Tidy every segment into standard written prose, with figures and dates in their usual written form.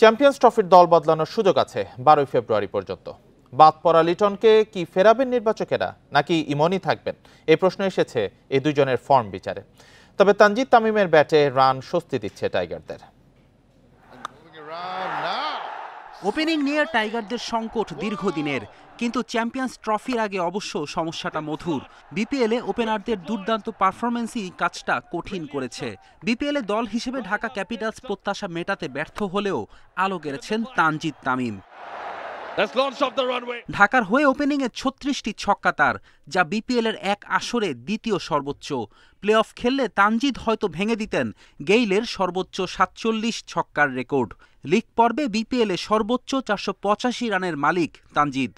Champions ট্রফির দল বদলানোর সুযোগ আছে 12 ফেব্রুয়ারি পর্যন্ত। বাদ পড়া লিটনকে কি ফেরাবেন নির্বাচকেরা, নাকি ইমনই থাকবেন? এই প্রশ্ন এসেছে এই দুইজনের ফর্ম বিচারে। তবে তানজিদ তামিমের ব্যাটে রান স্বস্তি দিচ্ছে টাইগারদের। ওপেনিং নিয়ে টাইগারদের সংকট দীর্ঘদিনের, কিন্তু চ্যাম্পিয়ন্স ট্রফির আগে অবশ্য সমস্যাটা মধুর। বিপিএলে ওপেনারদের দুর্দান্ত পারফরমেন্সই কাজটা কঠিন করেছে। বিপিএলে দল হিসেবে ঢাকা ক্যাপিটালস প্রত্যাশা মেটাতে ব্যর্থ হলেও আলো গেড়েছেন তানজিদ তামিম। ঢাকার হয়ে ওপেনিংয়ে 36টি ছক্কা তার, যা বিপিএলের এক আসরে দ্বিতীয় সর্বোচ্চ। প্লে অফ খেললে তানজিদ হয়তো ভেঙে দিতেন গেইলের সর্বোচ্চ 47 ছক্কার রেকর্ড। লিগ পর্বে বিপিএলে সর্বোচ্চ 485 রানের মালিক তানজিদ।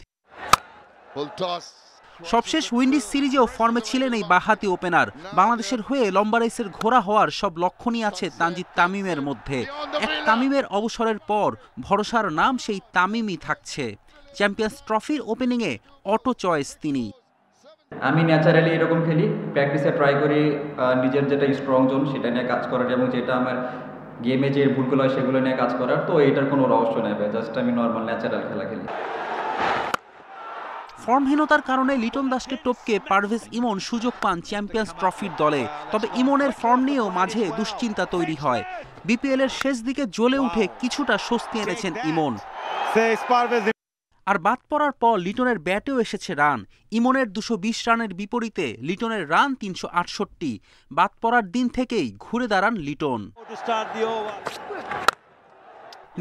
সবশেষ উইন্ডিজ সিরিজেও ফর্মে ছিলেন এই বাঁহাতি ওপেনার। বাংলাদেশের হয়ে লম্বা রেসের ঘোড়া হওয়ার সব লক্ষণই আছে তানজিদ তামিমের মধ্যে। এক তামিমের অবসরের পর ভরসার নাম সেই তামিমই থাকছে। চ্যাম্পিয়ন্স ট্রফির ওপেনিংয়ে অটো চয়েস তিনি। আমি ন্যাচারালি এরকম খেলি, প্র্যাকটিসে ট্রাই করি নিজের যেটা স্ট্রং জোন সেটা নিয়ে কাজ করার, এবং যেটা আমার গেমে যে ভুলগুলো হয় সেগুলো নিয়ে কাজ করার। তো এটার কোনো রহস্য নেই, জাস্ট আমি নর্মাল ন্যাচারাল খেলা খেলি। ফর্মহীনতার কারণে লিটন দাসকে টপকে পারভেজ ইমন সুযোগ পান চ্যাম্পিয়ন্স ট্রফির দলে। তবে ইমনের ফর্ম নিয়েও মাঝে দুশ্চিন্তা তৈরি হয়। বিপিএলের শেষ দিকে জ্বলে উঠে কিছুটা স্বস্তি এনেছেন ইমন। আর বাদ পড়ার পর লিটনের ব্যাটেও এসেছে রান। ইমনের 220 রানের বিপরীতে লিটনের রান 368। বাদ পড়ার দিন থেকেই ঘুরে দাঁড়ান লিটন।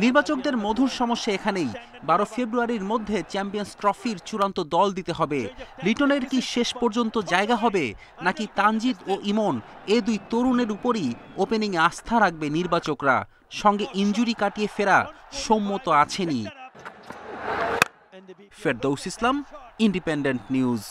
নির্বাচকদের মধুর সমস্যা এখানেই। 12 ফেব্রুয়ারির মধ্যে চ্যাম্পিয়ন্স ট্রফির চূড়ান্ত দল দিতে হবে। লিটনের কি শেষ পর্যন্ত জায়গা হবে, নাকি তানজিদ ও ইমন এ দুই তরুণের উপরই ওপেনিংয়ে আস্থা রাখবে নির্বাচকরা? সঙ্গে ইনজুরি কাটিয়ে ফেরা সৌম্য তো আছেনই। ফেরদৌস ইসলাম, ইন্ডিপেন্ডেন্ট নিউজ।